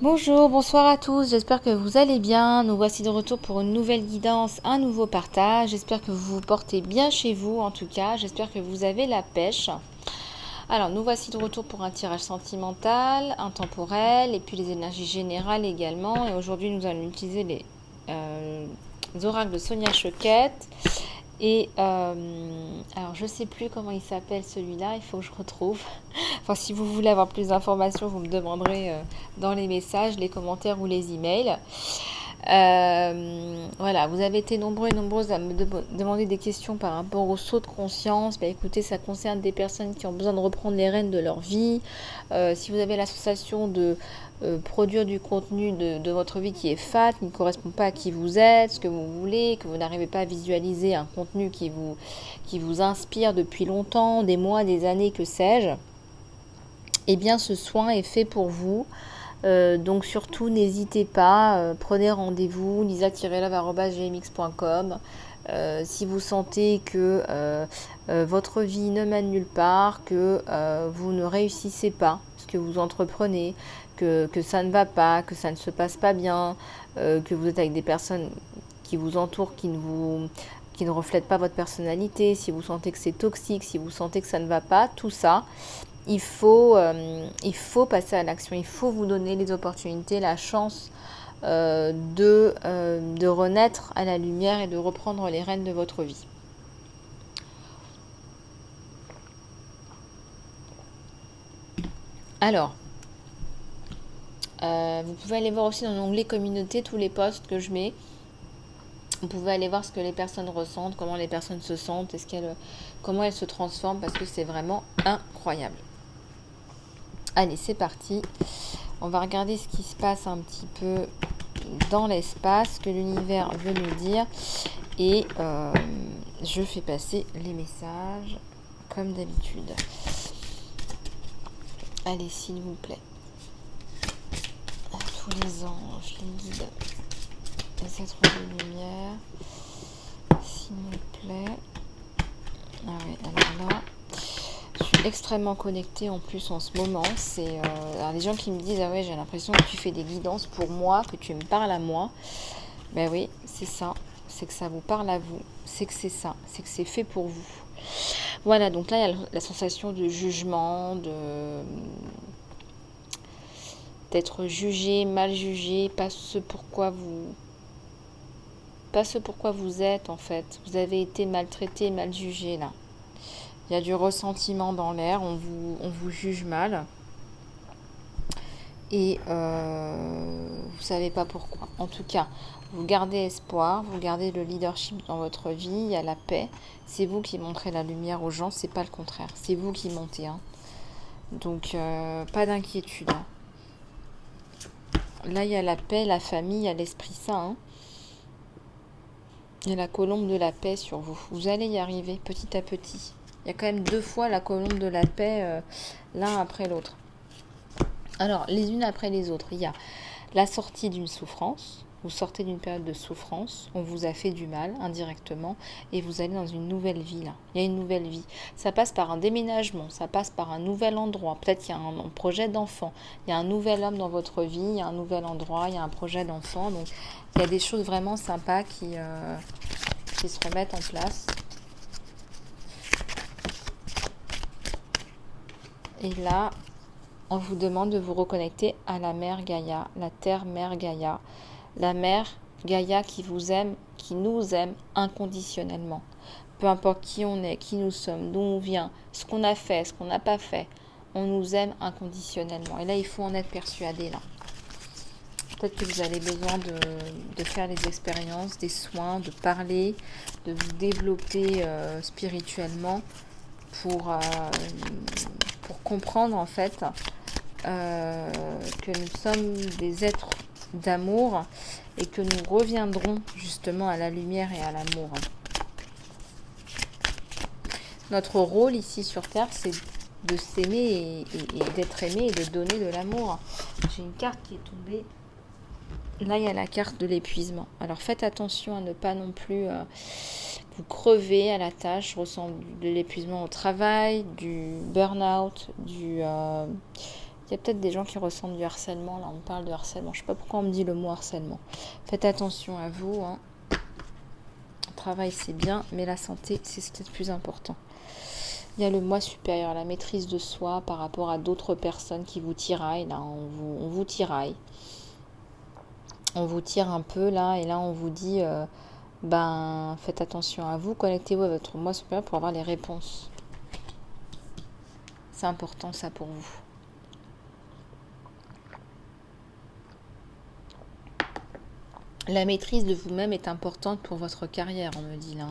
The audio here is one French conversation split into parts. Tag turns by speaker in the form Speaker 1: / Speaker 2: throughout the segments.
Speaker 1: Bonjour, bonsoir à tous, j'espère que vous allez bien. Nous voici de retour pour une nouvelle guidance, un nouveau partage. J'espère que vous vous portez bien chez vous en tout cas, j'espère que vous avez la pêche. Alors nous voici de retour pour un tirage sentimental, intemporel et puis les énergies générales également. Et aujourd'hui nous allons utiliser les oracles de Sonia Choquette. Et alors je sais plus comment il s'appelle celui-là, il faut que je retrouve. Enfin si vous voulez avoir plus d'informations, vous me demanderez dans les messages, les commentaires ou les emails. Voilà, vous avez été nombreux et nombreuses à me demander des questions par rapport au saut de conscience. Bah, écoutez, ça concerne des personnes qui ont besoin de reprendre les rênes de leur vie. Si vous avez l'association de produire du contenu de votre vie qui est fat, qui ne correspond pas à qui vous êtes, ce que vous voulez, que vous n'arrivez pas à visualiser un contenu qui vous inspire depuis longtemps, des mois, des années, que sais-je, eh bien ce soin est fait pour vous. Donc surtout n'hésitez pas, prenez rendez-vous, lisa-love@gmx.com. Si vous sentez que votre vie ne mène nulle part, que vous ne réussissez pas ce que vous entreprenez, que ça ne va pas, que ça ne se passe pas bien, que vous êtes avec des personnes qui vous entourent, qui ne reflètent pas votre personnalité, si vous sentez que c'est toxique, si vous sentez que ça ne va pas, tout ça, il faut passer à l'action, il faut vous donner les opportunités, la chance de renaître à la lumière et de reprendre les rênes de votre vie. Alors, vous pouvez aller voir aussi dans l'onglet communauté tous les posts que je mets. Vous pouvez aller voir ce que les personnes ressentent, comment les personnes se sentent, comment elles se transforment, parce que c'est vraiment incroyable. Allez, c'est parti. On va regarder ce qui se passe un petit peu dans l'espace, ce que l'univers veut nous dire. Et je fais passer les messages comme d'habitude. Allez, s'il vous plaît. Tous les anges, les guides, les êtres de lumière. S'il vous plaît. Ah oui, alors là, je suis extrêmement connectée en plus en ce moment. C'est alors les gens qui me disent ah ouais, j'ai l'impression que tu fais des guidances pour moi, que tu me parles à moi. Ben oui, c'est ça. C'est que ça vous parle à vous. C'est que c'est ça. C'est que c'est fait pour vous. Voilà, donc là, il y a la sensation de jugement, d'être jugé, mal jugé, pas ce pourquoi vous êtes en fait. Vous avez été maltraité, mal jugé là. Il y a du ressentiment dans l'air, on vous juge mal. Et vous savez pas pourquoi. En tout cas, vous gardez espoir, vous gardez le leadership dans votre vie, il y a la paix. C'est vous qui montrez la lumière aux gens, c'est pas le contraire. C'est vous qui montez. Hein. Donc, pas d'inquiétude. Hein. Là, il y a la paix, la famille, il y a l'Esprit Saint. Hein. Il y a la colombe de la paix sur vous. Vous allez y arriver petit à petit. Il y a quand même 2 fois la colombe de la paix, l'un après l'autre. Alors, les unes après les autres, il y a la sortie d'une souffrance. Vous sortez d'une période de souffrance, on vous a fait du mal indirectement et vous allez dans une nouvelle vie là. Il y a une nouvelle vie. Ça passe par un déménagement, ça passe par un nouvel endroit. Peut-être qu'il y a un projet d'enfant. Il y a un nouvel homme dans votre vie, il y a un nouvel endroit, il y a un projet d'enfant. Donc il y a des choses vraiment sympas qui se remettent en place. Et là, on vous demande de vous reconnecter à la mère Gaïa, la terre mère Gaïa. La mère Gaïa qui vous aime, qui nous aime inconditionnellement. Peu importe qui on est, qui nous sommes, d'où on vient, ce qu'on a fait, ce qu'on n'a pas fait, on nous aime inconditionnellement. Et là, il faut en être persuadé. Là. Peut-être que vous avez besoin de faire les expériences, des soins, de parler, de vous développer spirituellement pour comprendre en fait que nous sommes des êtres d'amour et que nous reviendrons justement à la lumière et à l'amour. Notre rôle ici sur Terre, c'est de s'aimer et d'être aimé et de donner de l'amour. J'ai une carte qui est tombée. Là, il y a la carte de l'épuisement. Alors faites attention à ne pas non plus vous crever à la tâche. Je ressens de l'épuisement au travail, du burn-out, Il y a peut-être des gens qui ressentent du harcèlement. Là, on me parle de harcèlement. Je ne sais pas pourquoi on me dit le mot harcèlement. Faites attention à vous. Hein. Le travail, c'est bien, mais la santé, c'est ce qui est le plus important. Il y a le moi supérieur, la maîtrise de soi par rapport à d'autres personnes qui vous tiraillent. Là, on vous tiraille. On vous tire un peu, là, et là, on vous dit, faites attention à vous. Connectez-vous à votre moi supérieur pour avoir les réponses. C'est important, ça, pour vous. La maîtrise de vous-même est importante pour votre carrière, on me dit là.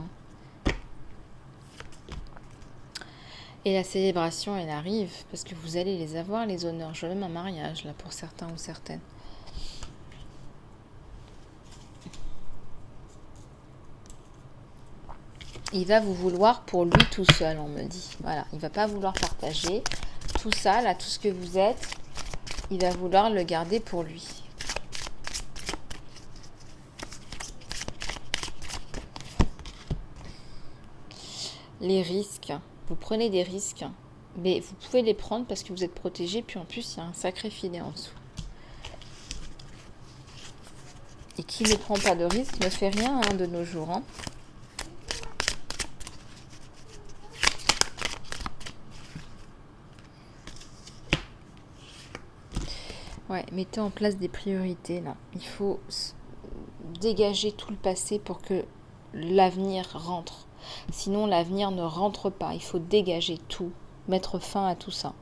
Speaker 1: Et la célébration, elle arrive, parce que vous allez les avoir, les honneurs. Je veux même un mariage, là, pour certains ou certaines. Il va vous vouloir pour lui tout seul, on me dit. Voilà, il ne va pas vouloir partager. Tout ça, là, tout ce que vous êtes, il va vouloir le garder pour lui. Les risques, vous prenez des risques, mais vous pouvez les prendre parce que vous êtes protégé, puis en plus, il y a un sacré filet en dessous. Et qui ne prend pas de risque ne fait rien de nos jours. Hein. Ouais, mettez en place des priorités là. Il faut dégager tout le passé pour que l'avenir rentre. Sinon, l'avenir ne rentre pas. Il faut dégager tout, mettre fin à tout ça.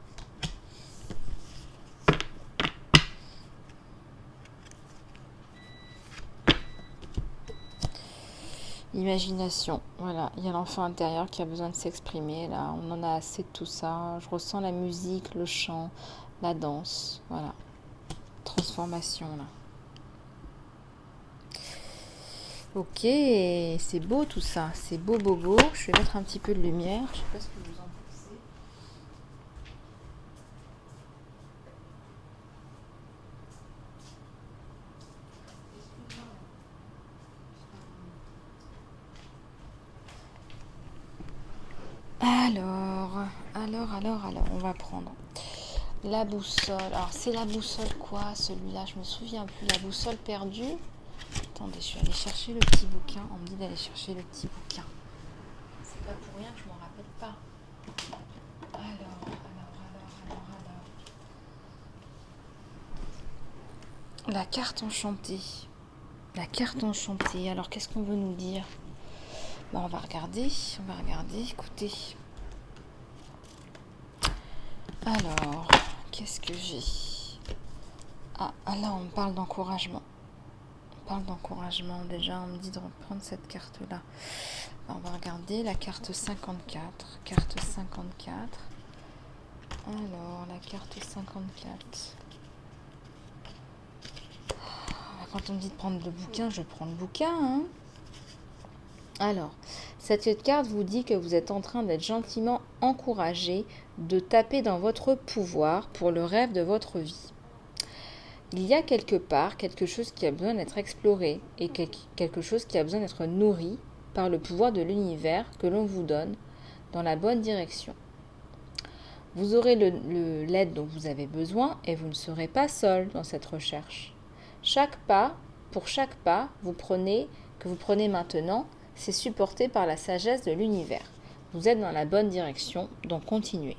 Speaker 1: Imagination, voilà, il y a l'enfant intérieur qui a besoin de s'exprimer, là, on en a assez de tout ça. Je ressens la musique, le chant, la danse, voilà. Transformation, là. Ok, c'est beau tout ça, c'est beau, beau, beau. Je vais mettre un petit peu de lumière, je sais pas ce que vous en pensez. Alors, on va prendre la boussole. Alors, c'est la boussole quoi, celui-là? Je me souviens plus. La boussole perdue. Attendez, je suis allée chercher le petit bouquin. On me dit d'aller chercher le petit bouquin. C'est pas pour rien que je m'en rappelle pas. Alors. La carte enchantée. La carte enchantée. Alors, qu'est-ce qu'on veut nous dire? On va regarder. Écoutez. Alors, qu'est-ce que j'ai? Ah, là, on me parle d'encouragement. Déjà, on me dit de reprendre cette carte-là. On va regarder la carte 54. Carte 54. Alors, la carte 54. Quand on me dit de prendre le bouquin, je prends le bouquin. Hein. Alors, cette carte vous dit que vous êtes en train d'être gentiment encouragé de taper dans votre pouvoir pour le rêve de votre vie. Il y a quelque part quelque chose qui a besoin d'être exploré et quelque chose qui a besoin d'être nourri par le pouvoir de l'univers que l'on vous donne dans la bonne direction. Vous aurez l'aide dont vous avez besoin et vous ne serez pas seul dans cette recherche. Pour chaque pas que vous prenez maintenant, c'est supporté par la sagesse de l'univers. Vous êtes dans la bonne direction, donc continuez.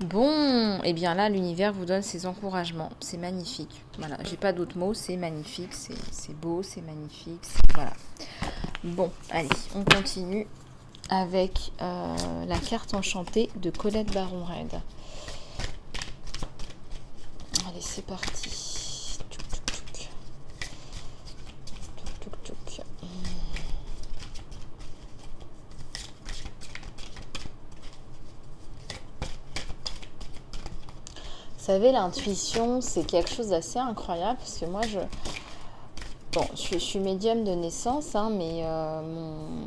Speaker 1: Bon, et bien là, l'univers vous donne ses encouragements. C'est magnifique. Voilà, j'ai pas d'autres mots, c'est magnifique, c'est beau, c'est magnifique. Voilà. Bon, allez, on continue avec la carte enchantée de Colette Baron-Red. Allez, c'est parti. Vous savez, l'intuition, c'est quelque chose d'assez incroyable parce que moi, je suis médium de naissance, hein, mais mon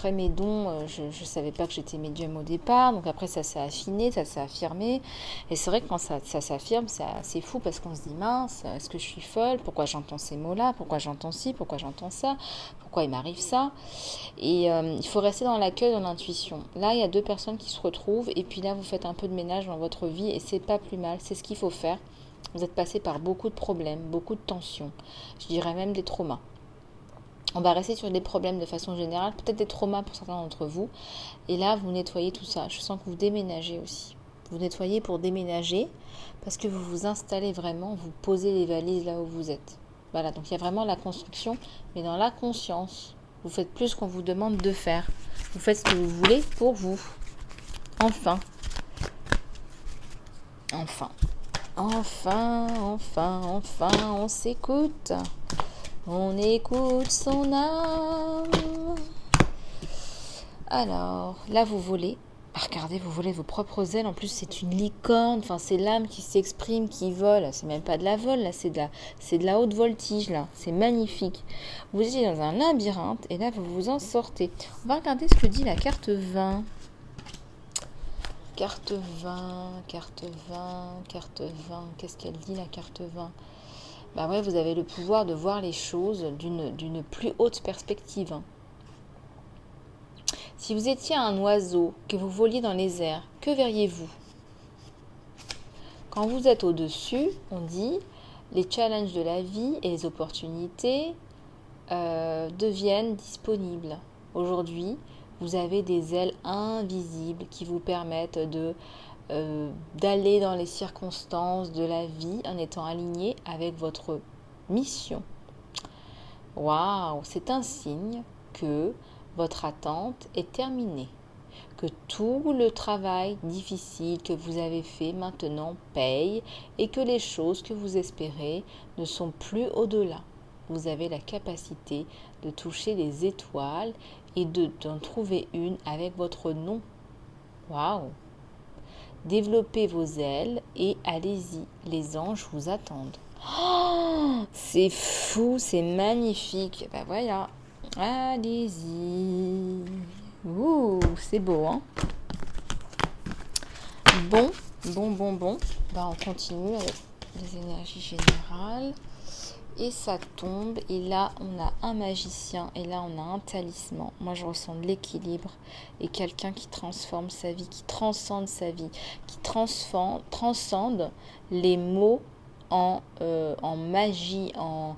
Speaker 1: après mes dons, je ne savais pas que j'étais médium au départ. Donc après, ça s'est affiné, ça s'est affirmé. Et c'est vrai que quand ça s'affirme, c'est fou parce qu'on se dit, mince, est-ce que je suis folle? Pourquoi j'entends ces mots-là? Pourquoi j'entends ci? Pourquoi j'entends ça? Pourquoi il m'arrive ça? Et il faut rester dans l'accueil, dans l'intuition. Là, il y a deux personnes qui se retrouvent. Et puis là, vous faites un peu de ménage dans votre vie. Et c'est pas plus mal. C'est ce qu'il faut faire. Vous êtes passé par beaucoup de problèmes, beaucoup de tensions. Je dirais même des traumas. On va rester sur des problèmes de façon générale, peut-être des traumas pour certains d'entre vous. Et là, vous nettoyez tout ça. Je sens que vous déménagez aussi. Vous nettoyez pour déménager parce que vous vous installez vraiment, vous posez les valises là où vous êtes. Voilà, donc il y a vraiment la construction, mais dans la conscience. Vous faites plus qu'on vous demande de faire. Vous faites ce que vous voulez pour vous. Enfin. Enfin. Enfin, enfin, enfin, on s'écoute. On écoute son âme. Alors, là, vous volez. Regardez, vous volez vos propres ailes. En plus, c'est une licorne. Enfin, c'est l'âme qui s'exprime, qui vole. C'est même pas de la vol, là. C'est de la haute voltige, là. C'est magnifique. Vous êtes dans un labyrinthe et là, vous vous en sortez. On va regarder ce que dit la carte 20. Carte 20, carte 20, carte 20. Qu'est-ce qu'elle dit, la carte 20? Bah ouais, vous avez le pouvoir de voir les choses d'une plus haute perspective. Si vous étiez un oiseau, que vous voliez dans les airs, que verriez-vous? Quand vous êtes au-dessus, on dit, les challenges de la vie et les opportunités deviennent disponibles. Aujourd'hui, vous avez des ailes invisibles qui vous permettent d'aller dans les circonstances de la vie en étant aligné avec votre mission. Waouh, c'est un signe que votre attente est terminée, que tout le travail difficile que vous avez fait maintenant paye et que les choses que vous espérez ne sont plus au-delà. Vous avez la capacité de toucher les étoiles et d'en trouver une avec votre nom. Waouh! Développez vos ailes et allez-y, les anges vous attendent. Oh, c'est fou, c'est magnifique. Ben voilà, allez-y. Ouh, c'est beau, hein? Bon. Ben, on continue avec les énergies générales. Et ça tombe, et là on a un magicien, et là on a un talisman. Moi je ressens de l'équilibre, et quelqu'un qui transforme sa vie, qui transcende sa vie, qui transcende les mots en magie, en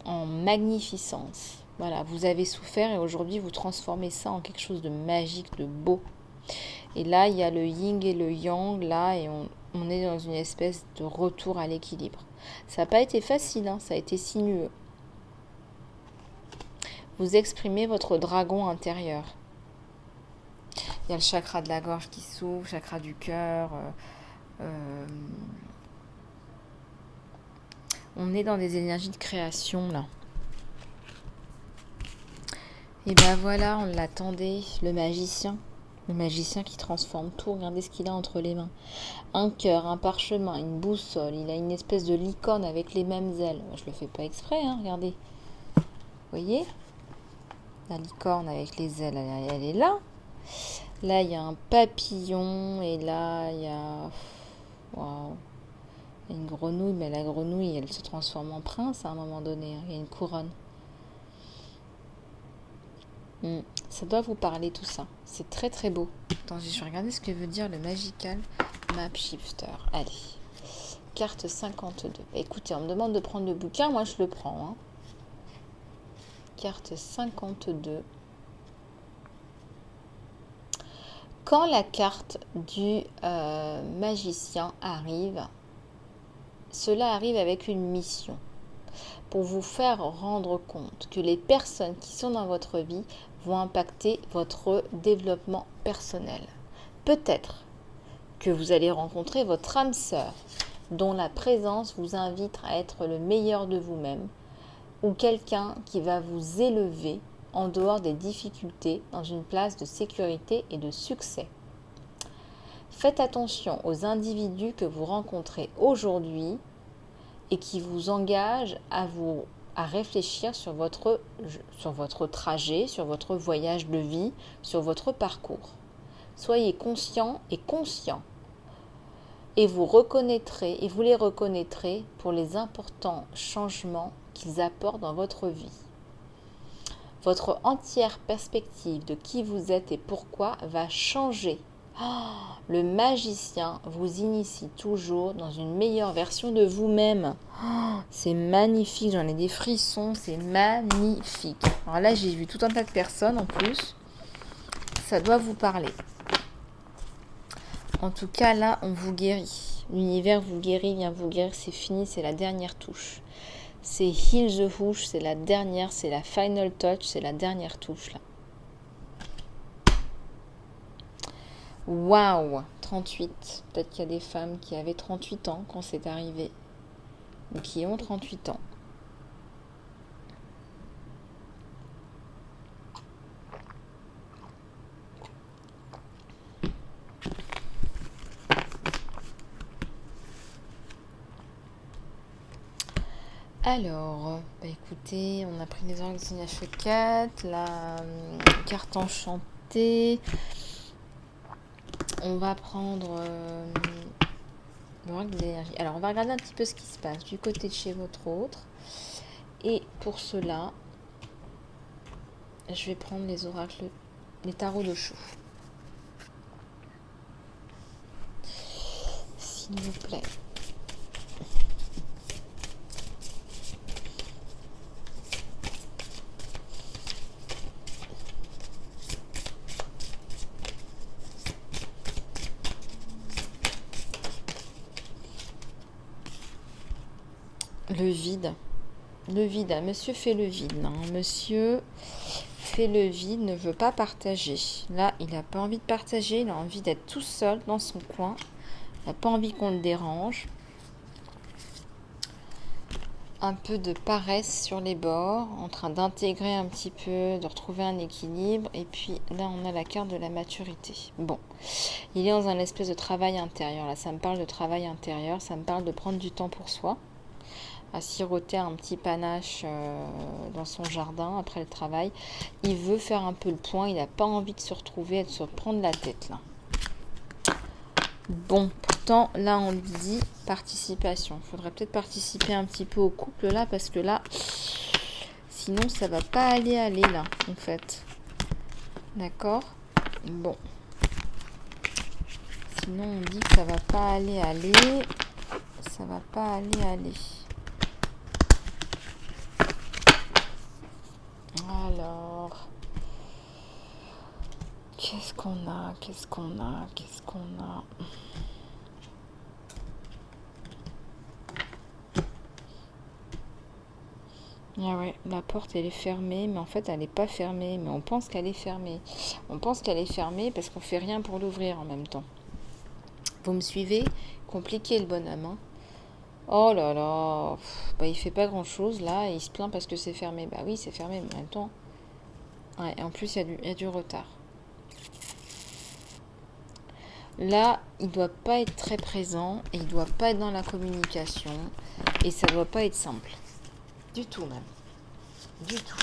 Speaker 1: magnificence. Voilà, vous avez souffert et aujourd'hui vous transformez ça en quelque chose de magique, de beau. Et là il y a le yin et le yang, là, et on est dans une espèce de retour à l'équilibre. Ça n'a pas été facile, hein, ça a été sinueux. Vous exprimez votre dragon intérieur. Il y a le chakra de la gorge qui s'ouvre, chakra du cœur. On est dans des énergies de création, là. Et ben voilà, on l'attendait, le magicien. Le magicien qui transforme tout. Regardez ce qu'il a entre les mains. Un cœur, un parchemin, une boussole. Il a une espèce de licorne avec les mêmes ailes. Je le fais pas exprès, hein, regardez. Vous voyez? La licorne avec les ailes, elle est là. Là, il y a un papillon. Et là, il y a... Waouh. Il y a une grenouille, mais la grenouille, elle se transforme en prince à un moment donné. Il y a une couronne. Ça doit vous parler tout ça. C'est très très beau. Attends, je vais regarder ce que veut dire le Magical Map Shifter. Allez. Carte 52. Écoutez, on me demande de prendre le bouquin. Moi, je le prends. Hein. Carte 52. Quand la carte du magicien arrive, cela arrive avec une mission. Pour vous faire rendre compte que les personnes qui sont dans votre vie vont impacter votre développement personnel. Peut-être que vous allez rencontrer votre âme sœur, dont la présence vous invite à être le meilleur de vous-même, ou quelqu'un qui va vous élever en dehors des difficultés dans une place de sécurité et de succès. Faites attention aux individus que vous rencontrez aujourd'hui et qui vous engagent à vous à réfléchir sur votre trajet, sur votre voyage de vie, sur votre parcours. Soyez conscient et conscient. Et vous reconnaîtrez, et vous les reconnaîtrez pour les importants changements qu'ils apportent dans votre vie. Votre entière perspective de qui vous êtes et pourquoi va changer. Le magicien vous initie toujours dans une meilleure version de vous-même. C'est magnifique, j'en ai des frissons, c'est magnifique. Alors là, j'ai vu tout un tas de personnes en plus. Ça doit vous parler. En tout cas, là, on vous guérit. L'univers vous guérit, vient vous guérir, c'est fini, c'est la dernière touche. C'est Heal the Hoosh, c'est la dernière, c'est la final touch, c'est la dernière touche là. Waouh, 38. Peut-être qu'il y a des femmes qui avaient 38 ans quand c'est arrivé, ou qui ont 38 ans. Alors, écoutez, on a pris les oracles de H4, la carte enchantée. On va prendre l'oracle de l'énergie. Alors, on va regarder un petit peu ce qui se passe du côté de chez votre autre. Et pour cela, je vais prendre les oracles, les tarots de chou. S'il vous plaît. Le vide. Le vide. Monsieur fait le vide. Non, monsieur fait le vide, ne veut pas partager. Là, il n'a pas envie de partager. Il a envie d'être tout seul dans son coin. Il n'a pas envie qu'on le dérange. Un peu de paresse sur les bords, en train d'intégrer un petit peu, de retrouver un équilibre. Et puis là, on a la carte de la maturité. Bon, il est dans un espèce de travail intérieur. Là, ça me parle de travail intérieur. Ça me parle de prendre du temps pour soi, à siroter un petit panache dans son jardin après le travail. Il veut faire un peu le point, il n'a pas envie de se retrouver et de se prendre la tête là. Bon, pourtant là on lui dit participation. Il faudrait peut-être participer un petit peu au couple là, parce que là, sinon ça va pas aller là en fait. D'accord? Bon. Sinon on dit que ça va pas aller. Ça va pas aller. Alors, qu'est-ce qu'on a? Ah ouais, la porte elle est fermée, mais en fait elle n'est pas fermée, mais on pense qu'elle est fermée. On pense qu'elle est fermée parce qu'on fait rien pour l'ouvrir en même temps. Vous me suivez? Compliqué le bonhomme, hein. Oh là là, il fait pas grand chose là, et il se plaint parce que c'est fermé. Bah oui, c'est fermé, mais en même temps. Ouais, et en plus il y a du retard. Là, il ne doit pas être très présent, et il ne doit pas être dans la communication, et ça ne doit pas être simple. Du tout même. Du tout.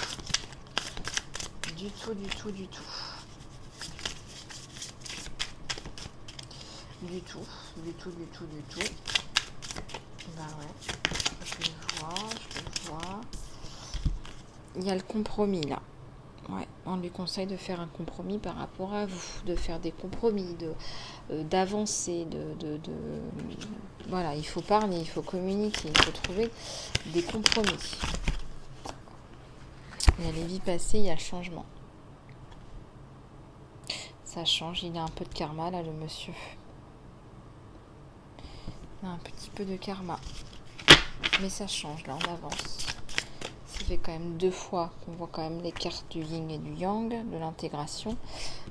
Speaker 1: Bah ouais, je le vois. Il y a le compromis là. Ouais, on lui conseille de faire un compromis par rapport à vous, de faire des compromis, d'avancer, voilà, il faut parler, il faut communiquer, il faut trouver des compromis. Il y a les vies passées, il y a le changement. Ça change, il a un peu de karma là, le monsieur. Il a un petit peu de karma. Mais ça change, là, on avance. Ça fait quand même 2 fois qu'on voit quand même les cartes du yin et du yang, de l'intégration.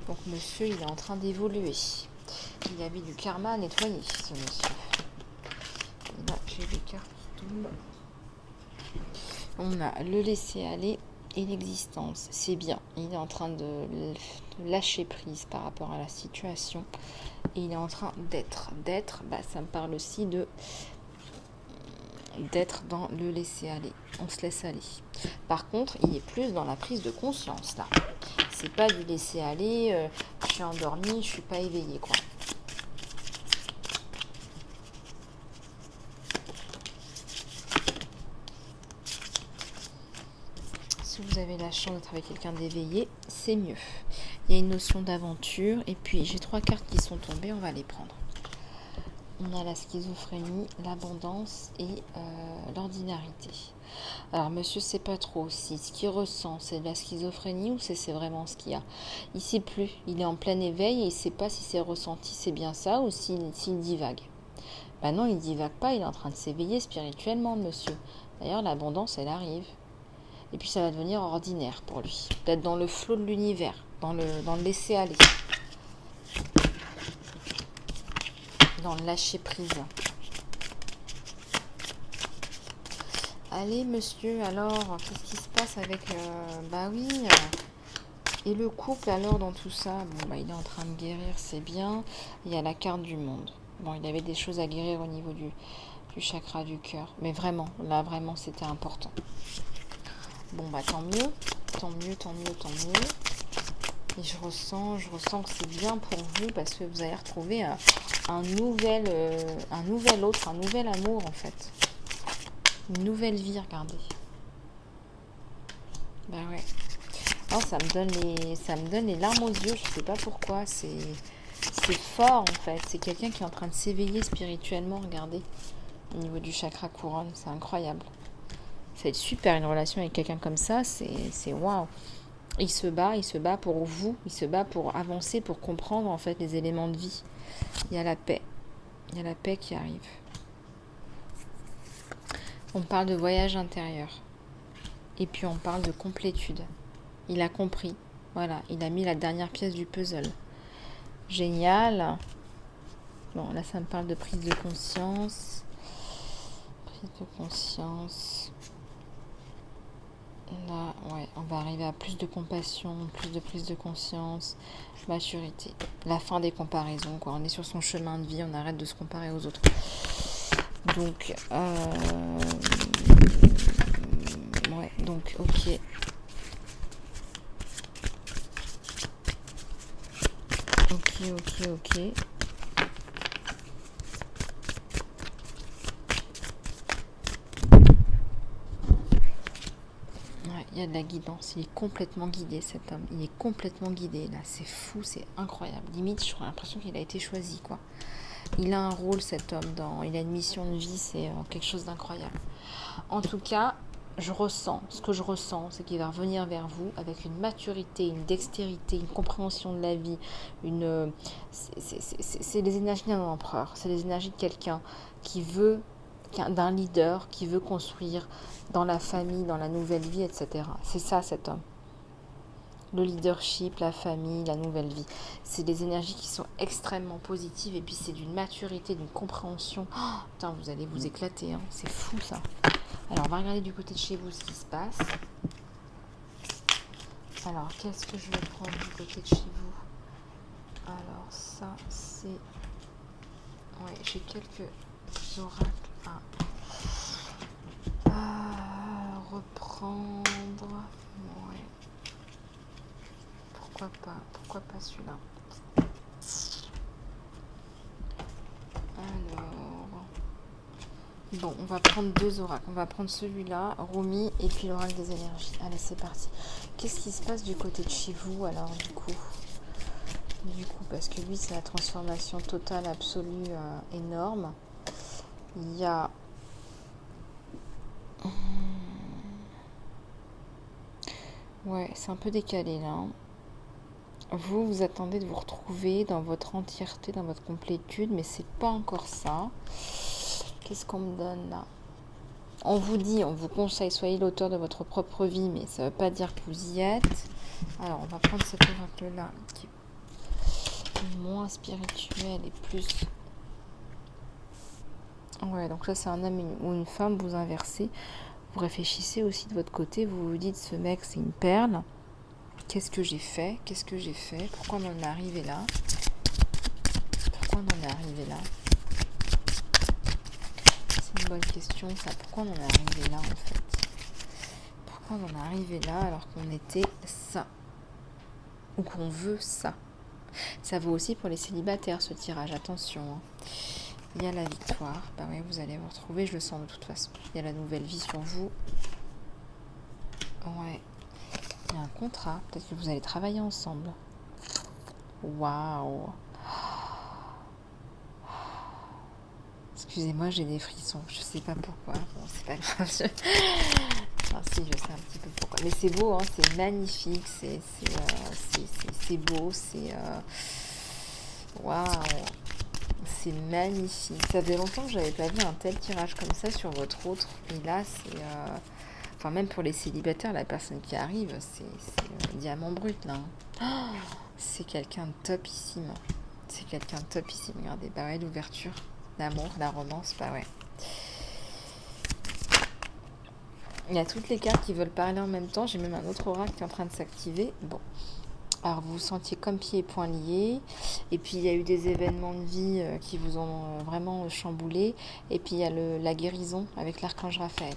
Speaker 1: Donc monsieur, il est en train d'évoluer. Il y avait du karma à nettoyer, ce monsieur. Et là, j'ai des cartes qui tombent. On a le laisser aller et l'existence. C'est bien. Il est en train de lâcher prise par rapport à la situation. Et il est en train d'être. D'être, ça me parle aussi de d'être dans le laisser aller. On se laisse aller. Par contre, il est plus dans la prise de conscience là. C'est pas du laisser aller, je suis endormie, je suis pas éveillée quoi. Si vous avez la chance d'être avec quelqu'un d'éveillé, c'est mieux. Il y a une notion d'aventure. Et puis, j'ai 3 cartes qui sont tombées. On va les prendre. On a la schizophrénie, l'abondance et l'ordinarité. Alors, monsieur, sait pas trop si ce qu'il ressent, c'est de la schizophrénie ou c'est vraiment ce qu'il y a. Il sait plus. Il est en plein éveil et il sait pas si c'est ressenti, c'est bien ça ou s'il divague. Ben non, il divague pas. Il est en train de s'éveiller spirituellement, monsieur. D'ailleurs, l'abondance, elle arrive. Et puis ça va devenir ordinaire pour lui. Peut-être dans le flot de l'univers, dans le laisser aller. Dans le lâcher prise. Allez monsieur, alors, qu'est-ce qui se passe avec... bah oui, et le couple alors dans tout ça? Bon bah il est en train de guérir, c'est bien. Il y a la carte du monde. Bon, il avait des choses à guérir au niveau du chakra du cœur. Mais vraiment, là vraiment c'était important. Bon bah tant mieux, tant mieux, tant mieux, tant mieux. Et je ressens que c'est bien pour vous parce que vous allez retrouver un nouvel autre, un nouvel amour en fait. Une nouvelle vie, regardez. Bah ouais. Oh, ça me donne les larmes aux yeux, je sais pas pourquoi. C'est fort en fait. C'est quelqu'un qui est en train de s'éveiller spirituellement, regardez. Au niveau du chakra couronne, c'est incroyable. Ça va être super une relation avec quelqu'un comme ça, c'est waouh. Il se bat pour vous, il se bat pour avancer, pour comprendre en fait les éléments de vie. Il y a la paix qui arrive. On parle de voyage intérieur. Et puis on parle de complétude. Il a compris, voilà, il a mis la dernière pièce du puzzle. Génial. Bon, là ça me parle de prise de conscience. Prise de conscience. Là, ouais, on va arriver à plus de compassion, plus de prise de conscience, maturité. La fin des comparaisons, quoi. On est sur son chemin de vie, on arrête de se comparer aux autres. Donc, ouais, donc, ok. Ok. Il y a de la guidance, il est complètement guidé cet homme, il est complètement guidé là, c'est fou, c'est incroyable, limite j'aurais l'impression qu'il a été choisi quoi. Il a un rôle cet homme, il a une mission de vie, c'est quelque chose d'incroyable. En tout cas, ce que je ressens, c'est qu'il va revenir vers vous avec une maturité, une dextérité, une compréhension de la vie, c'est les énergies d'un empereur, c'est les énergies de quelqu'un qui veut, d'un leader qui veut construire dans la famille, dans la nouvelle vie, etc. C'est ça cet homme. Le leadership, la famille, la nouvelle vie. C'est des énergies qui sont extrêmement positives et puis c'est d'une maturité, d'une compréhension. Oh, putain, vous allez vous éclater, hein. C'est fou ça. Alors on va regarder du côté de chez vous ce qui se passe. Alors qu'est-ce que je vais prendre du côté de chez vous? Alors ça c'est... Ouais, j'ai quelques oracles à reprendre. Ouais. Pourquoi pas celui-là? Alors, bon, on va prendre 2 oracles. On va prendre celui-là, Rumi, et puis l'oracle des énergies. Allez, c'est parti. Qu'est-ce qui se passe du côté de chez vous alors du coup, parce que lui, c'est la transformation totale, absolue, énorme. Il y a... Ouais, c'est un peu décalé là. Vous attendez de vous retrouver dans votre entièreté, dans votre complétude, mais c'est pas encore ça. Qu'est-ce qu'on me donne là? On vous dit, on vous conseille, soyez l'auteur de votre propre vie, mais ça ne veut pas dire que vous y êtes. Alors, on va prendre cet oracle-là, qui est moins spirituel et plus... Ouais, donc là, c'est un homme ou une femme, vous inversez. Vous réfléchissez aussi de votre côté, vous vous dites, ce mec, c'est une perle. Qu'est-ce que j'ai fait? Pourquoi on en est arrivé là? C'est bonne question, ça. Pourquoi on en est arrivé là, en fait? Pourquoi on en est arrivé là alors qu'on était ça? Ou qu'on veut ça? Ça vaut aussi pour les célibataires, ce tirage. Attention, hein. Il y a la victoire. Bah oui, vous allez vous retrouver, je le sens de toute façon. Il y a la nouvelle vie sur vous. Ouais. Il y a un contrat. Peut-être que vous allez travailler ensemble. Waouh! Excusez-moi, j'ai des frissons. Je sais pas pourquoi. Bon, c'est pas grave. Enfin, si, je sais un petit peu pourquoi. Mais c'est beau, hein. C'est magnifique. C'est beau. C'est... Waouh! C'est magnifique. Ça faisait longtemps que j'avais pas vu un tel tirage comme ça sur votre autre. Et là, c'est... Enfin, même pour les célibataires, la personne qui arrive, c'est diamant brut, là. Oh, c'est quelqu'un de topissime. C'est quelqu'un de topissime. Regardez, bah ouais, l'ouverture, l'amour, la romance, bah ouais. Il y a toutes les cartes qui veulent parler en même temps. J'ai même un autre oracle qui est en train de s'activer. Bon. Alors, vous vous sentiez comme pieds et poings liés. Et puis, il y a eu des événements de vie qui vous ont vraiment chamboulé. Et puis, il y a la guérison avec l'archange Raphaël.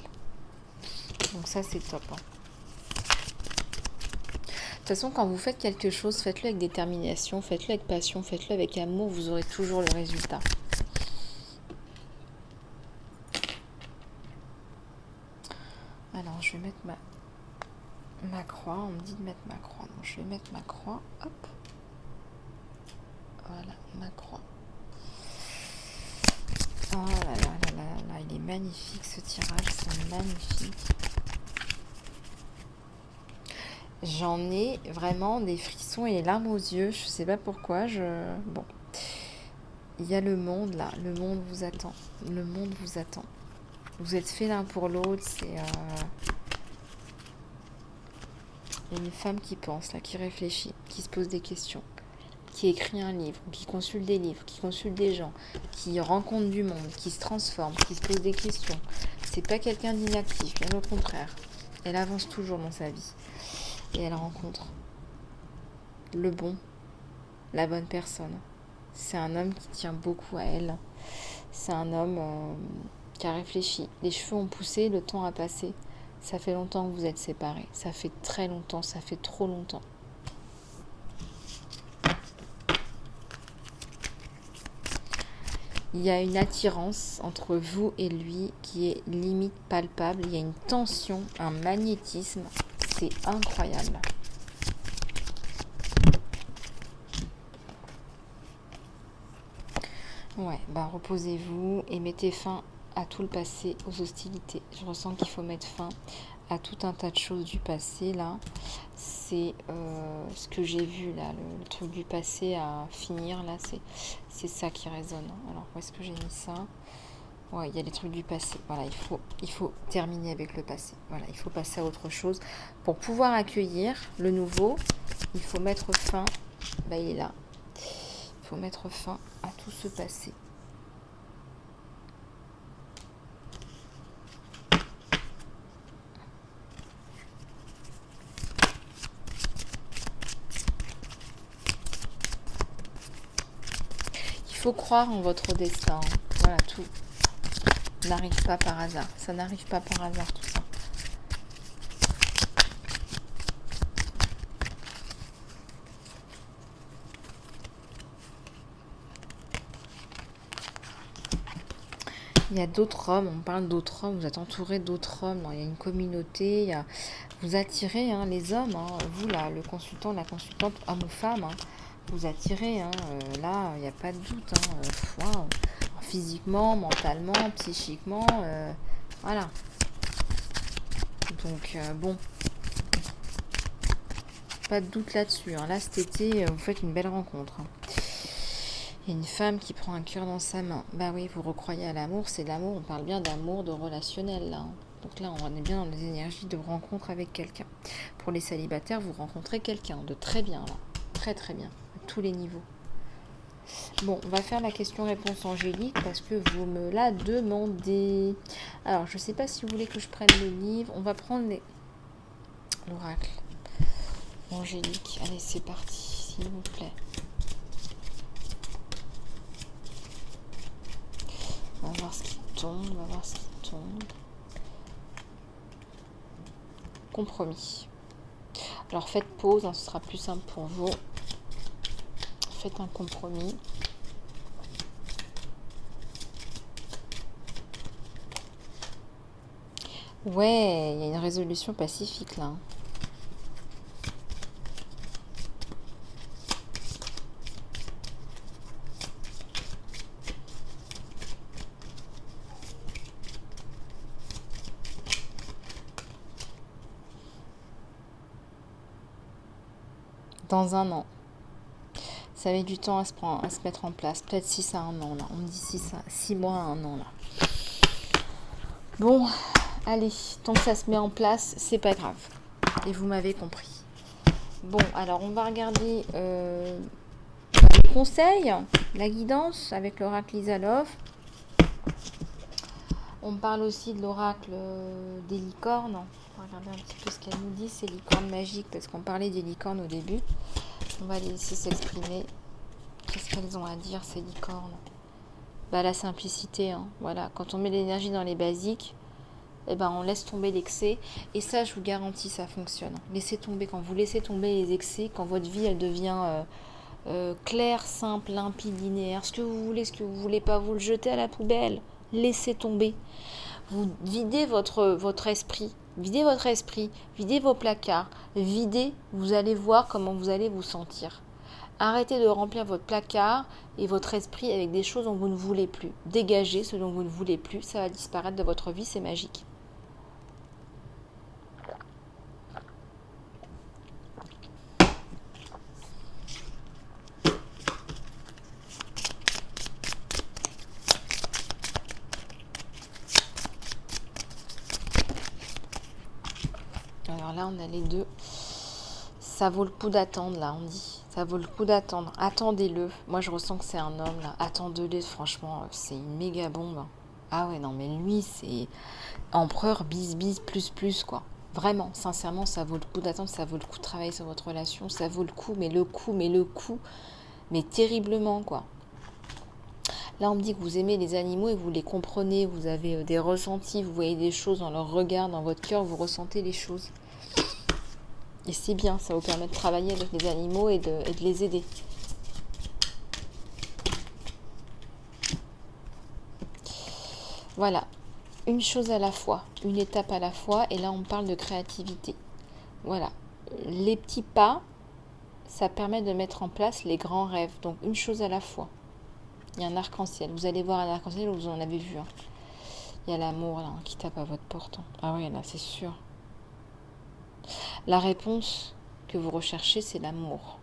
Speaker 1: Donc ça, c'est top. Hein. De toute façon, quand vous faites quelque chose, faites-le avec détermination, faites-le avec passion, faites-le avec amour, vous aurez toujours le résultat. Alors, je vais mettre ma croix. On me dit de mettre ma croix. Donc, je vais mettre ma croix. Hop. Voilà, ma croix. Oh là là là là là, il est magnifique ce tirage, c'est magnifique. J'en ai vraiment des frissons et les larmes aux yeux. Je sais pas pourquoi. Bon, il y a le monde là. Le monde vous attend. Le monde vous attend. Vous êtes faits l'un pour l'autre. C'est une femme qui pense là, qui réfléchit, qui se pose des questions, qui écrit un livre, qui consulte des livres, qui consulte des gens, qui rencontre du monde, qui se transforme, qui se pose des questions. C'est pas quelqu'un d'inactif, bien au contraire. Elle avance toujours dans sa vie. Et elle rencontre le bon, la bonne personne. C'est un homme qui tient beaucoup à elle. C'est un homme qui a réfléchi. Les cheveux ont poussé, le temps a passé. Ça fait longtemps que vous êtes séparés. Ça fait très longtemps, ça fait trop longtemps. Il y a une attirance entre vous et lui qui est limite palpable. Il y a une tension, un magnétisme. C'est incroyable. Ouais, bah reposez-vous et mettez fin à tout le passé, aux hostilités. Je ressens qu'il faut mettre fin à tout un tas de choses du passé là. C'est ce que j'ai vu là, le truc du passé à finir là, c'est ça qui résonne. Alors où est-ce que j'ai mis ça? Ouais, il y a les trucs du passé. Voilà, il faut terminer avec le passé. Voilà, il faut passer à autre chose. Pour pouvoir accueillir le nouveau, il faut mettre fin. Bah, il est là. Il faut mettre fin à tout ce passé. Il faut croire en votre destin. Voilà, tout n'arrive pas par hasard. Ça n'arrive pas par hasard, tout ça. Il y a d'autres hommes, on parle d'autres hommes, vous êtes entouré d'autres hommes, il y a une communauté, vous attirez les hommes, vous là, le consultant, la consultante, homme ou femme, vous attirez, là, il n'y a pas de doute, wow. Physiquement, mentalement, psychiquement, voilà. Donc, bon, pas de doute là-dessus. Là, cet été, vous faites une belle rencontre. Il y a une femme qui prend un cœur dans sa main. Bah oui, vous recroyez à l'amour, c'est l'amour, on parle bien d'amour, de relationnel, là. Donc là, on est bien dans les énergies de rencontre avec quelqu'un. Pour les célibataires, vous rencontrez quelqu'un de très bien, là. Très, très bien, à tous les niveaux. Bon, on va faire la question-réponse angélique parce que vous me la demandez. Alors, je ne sais pas si vous voulez que je prenne le livre. On va prendre l'oracle angélique. Allez, c'est parti, s'il vous plaît. On va voir tombe. On va voir ce qui tombe. Compromis. Alors faites pause, hein, ce sera plus simple pour vous. Faites un compromis. Ouais, il y a une résolution pacifique là. Dans un an. Ça met du temps à se mettre en place. Peut-être 6 à 1 an là. On me dit 6 mois à 1 an là. Bon, allez, tant que ça se met en place, c'est pas grave. Et vous m'avez compris. Bon, alors on va regarder les conseils, la guidance avec l'oracle Isalov. On parle aussi de l'oracle des licornes. On va regarder un petit peu ce qu'elle nous dit, ces licornes magiques, parce qu'on parlait des licornes au début. On va les laisser s'exprimer. Qu'est-ce qu'elles ont à dire, ces licornes? Bah, la simplicité, hein. Voilà. Quand on met l'énergie dans les basiques, eh ben, on laisse tomber l'excès. Et ça, je vous garantis, ça fonctionne. Laissez tomber. Quand vous laissez tomber les excès, quand votre vie, elle devient claire, simple, limpide, linéaire, ce que vous voulez pas, vous le jetez à la poubelle. Laissez tomber. Vous videz votre esprit. Videz votre esprit. Videz vos placards. Videz. Vous allez voir comment vous allez vous sentir. Arrêtez de remplir votre placard et votre esprit avec des choses dont vous ne voulez plus. Dégagez ce dont vous ne voulez plus. Ça va disparaître de votre vie. C'est magique. Alors là, on a les deux. Ça vaut le coup d'attendre, là, on dit. Ça vaut le coup d'attendre. Attendez-le. Moi, je ressens que c'est un homme, là. Attendez-le, franchement, c'est une méga bombe. Ah ouais, non, mais lui, c'est empereur bis, plus, quoi. Vraiment, sincèrement, ça vaut le coup d'attendre. Ça vaut le coup de travailler sur votre relation. Ça vaut le coup, mais terriblement, quoi. Là, on me dit que vous aimez les animaux et que vous les comprenez. Vous avez des ressentis, vous voyez des choses dans leur regard, dans votre cœur, vous ressentez les choses. Et c'est bien, ça vous permet de travailler avec les animaux et de les aider. Voilà, une chose à la fois, une étape à la fois. Et là, on parle de créativité. Voilà, les petits pas, ça permet de mettre en place les grands rêves. Donc, une chose à la fois. Il y a un arc-en-ciel. Vous allez voir un arc-en-ciel, vous en avez vu. Hein. Il y a l'amour là qui tape à votre porte. Ah oui, là, c'est sûr. La réponse que vous recherchez, c'est l'amour.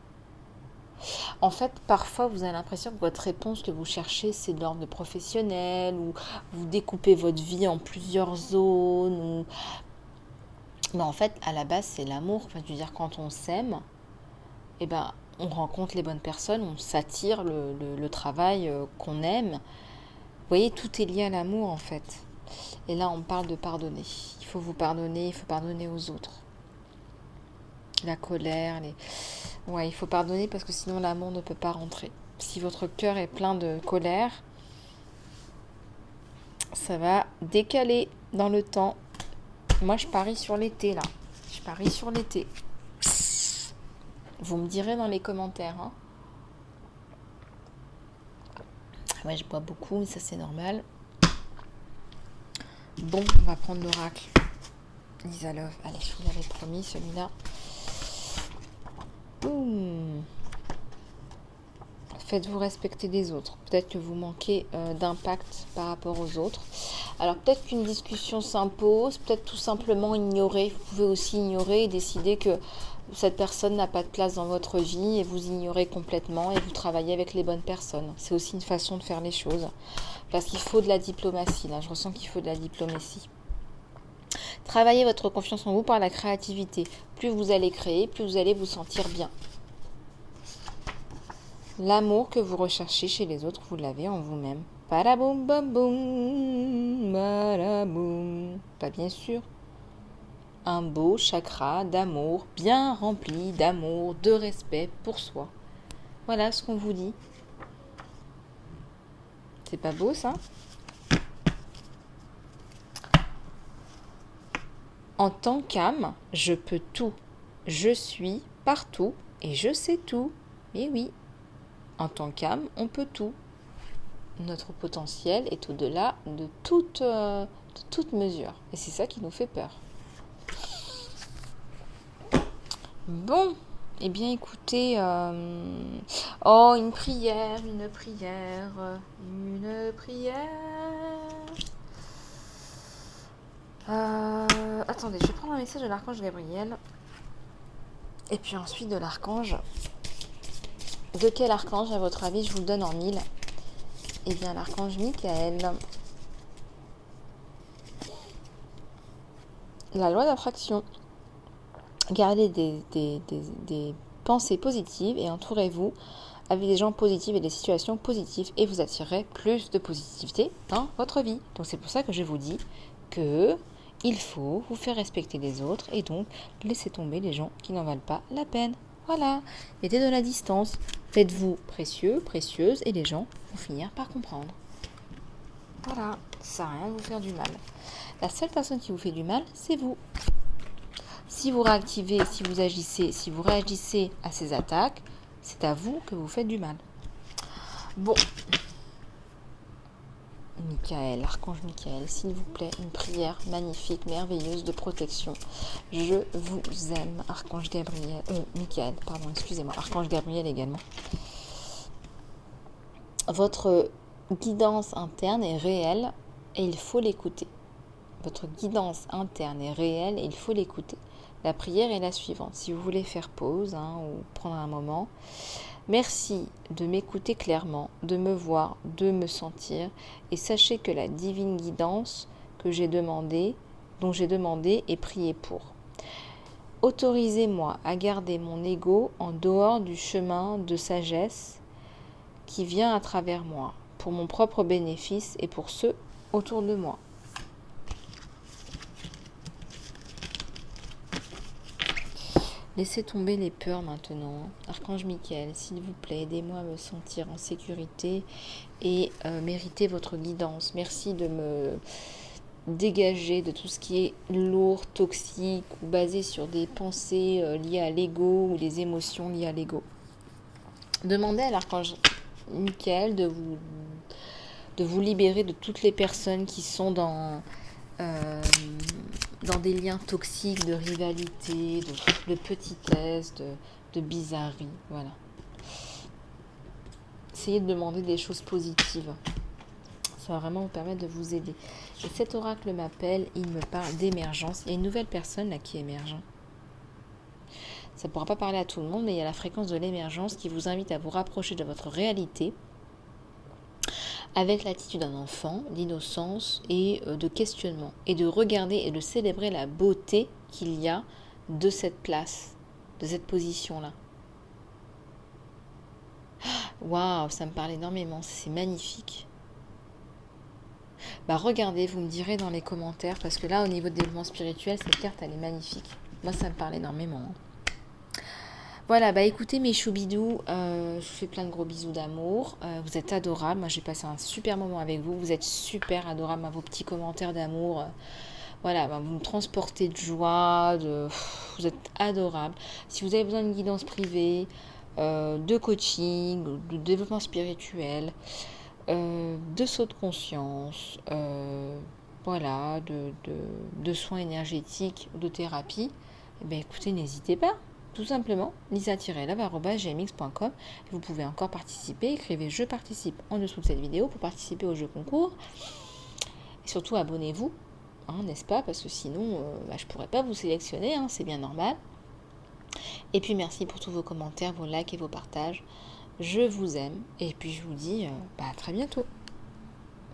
Speaker 1: En fait, parfois, vous avez l'impression que votre réponse que vous cherchez, c'est de l'ordre professionnel, ou vous découpez votre vie en plusieurs zones. Mais en fait, à la base, c'est l'amour. Enfin, je veux dire, quand on s'aime, eh ben, on rencontre les bonnes personnes, on s'attire le travail qu'on aime. Vous voyez, tout est lié à l'amour, en fait. Et là, on parle de pardonner. Il faut vous pardonner, il faut pardonner aux autres. La colère, ouais, il faut pardonner parce que sinon l'amour ne peut pas rentrer. Si votre cœur est plein de colère, ça va décaler dans le temps. Moi, je parie sur l'été, là. Je parie sur l'été. Vous me direz dans les commentaires. Hein. Ouais, je bois beaucoup, mais ça, c'est normal. Bon, on va prendre l'oracle. Isalov. Allez, je vous l'avais promis, celui-là. Faites-vous respecter des autres. Peut-être que vous manquez d'impact par rapport aux autres. Alors peut-être qu'une discussion s'impose, peut-être tout simplement ignorer. Vous pouvez aussi ignorer et décider que cette personne n'a pas de place dans votre vie et vous ignorez complètement et vous travaillez avec les bonnes personnes. C'est aussi une façon de faire les choses. Parce qu'il faut de la diplomatie. Là, je ressens qu'il faut de la diplomatie. Travaillez votre confiance en vous par la créativité. Plus vous allez créer, plus vous allez vous sentir bien. L'amour que vous recherchez chez les autres, vous l'avez en vous-même. Paraboum, bam, boum, paraboum. Pas bien sûr. Un beau chakra d'amour, bien rempli d'amour, de respect pour soi. Voilà ce qu'on vous dit. C'est pas beau ça ? En tant qu'âme, je peux tout. Je suis partout et je sais tout. Et oui, en tant qu'âme, on peut tout. Notre potentiel est au-delà de toute mesure. Et c'est ça qui nous fait peur. Bon, eh bien écoutez, une prière. Attendez, je vais prendre un message de l'archange Gabriel. Et puis ensuite de l'archange. De quel archange, à votre avis, je vous le donne en 1000 ? Eh bien, l'archange Michael. La loi d'attraction. Gardez des pensées positives et entourez-vous avec des gens positifs et des situations positives et vous attirerez plus de positivité dans votre vie. Donc c'est pour ça que je vous dis que il faut vous faire respecter les autres et donc laisser tomber les gens qui n'en valent pas la peine. Voilà, mettez de la distance, faites-vous précieux, précieuse et les gens vont finir par comprendre. Voilà, ça sert à rien de vous faire du mal. La seule personne qui vous fait du mal, c'est vous. Si vous réactivez, si vous agissez, si vous réagissez à ces attaques, c'est à vous que vous faites du mal. Bon. Michael, archange Michael, s'il vous plaît, une prière magnifique, merveilleuse de protection. Je vous aime, archange Gabriel, Michael, pardon, excusez-moi, archange Gabriel également. Votre guidance interne est réelle et il faut l'écouter. Votre guidance interne est réelle et il faut l'écouter. La prière est la suivante. Si vous voulez faire pause ou prendre un moment, merci de m'écouter clairement, de me voir, de me sentir et sachez que la divine guidance dont j'ai demandé et prié pour. Autorisez-moi à garder mon ego en dehors du chemin de sagesse qui vient à travers moi, pour mon propre bénéfice et pour ceux autour de moi. Laissez tomber les peurs maintenant. Archange Michael, s'il vous plaît, aidez-moi à me sentir en sécurité et mériter votre guidance. Merci de me dégager de tout ce qui est lourd, toxique ou basé sur des pensées liées à l'ego ou des émotions liées à l'ego. Demandez à l'archange Michael de vous libérer de toutes les personnes qui sont dans des liens toxiques, de rivalité, de petitesse, de bizarrerie. Voilà. Essayez de demander des choses positives. Ça va vraiment vous permettre de vous aider. Et cet oracle m'appelle, il me parle d'émergence. Il y a une nouvelle personne là qui émerge. Ça ne pourra pas parler à tout le monde, mais il y a la fréquence de l'émergence qui vous invite à vous rapprocher de votre réalité avec l'attitude d'un enfant, d'innocence et de questionnement. Et de regarder et de célébrer la beauté qu'il y a de cette place, de cette position-là. Waouh, ça me parle énormément, c'est magnifique. Regardez, vous me direz dans les commentaires, parce que là, au niveau de développement spirituel, cette carte, elle est magnifique. Moi, ça me parle énormément. Voilà, écoutez mes choubidous, je vous fais plein de gros bisous d'amour. Vous êtes adorables, moi j'ai passé un super moment avec vous. Vous êtes super adorables, vos petits commentaires d'amour. Voilà, vous me transportez de joie, vous êtes adorables. Si vous avez besoin d'une guidance privée, de coaching, de développement spirituel, de saut de conscience, de soins énergétiques, de thérapie, écoutez, n'hésitez pas. Tout simplement, lisa-love@gmx.com. Vous pouvez encore participer. Écrivez « Je participe » en dessous de cette vidéo pour participer au jeu concours. Et surtout, abonnez-vous, n'est-ce pas? Parce que sinon, je ne pourrais pas vous sélectionner, c'est bien normal. Et puis, merci pour tous vos commentaires, vos likes et vos partages. Je vous aime. Et puis, je vous dis à très bientôt.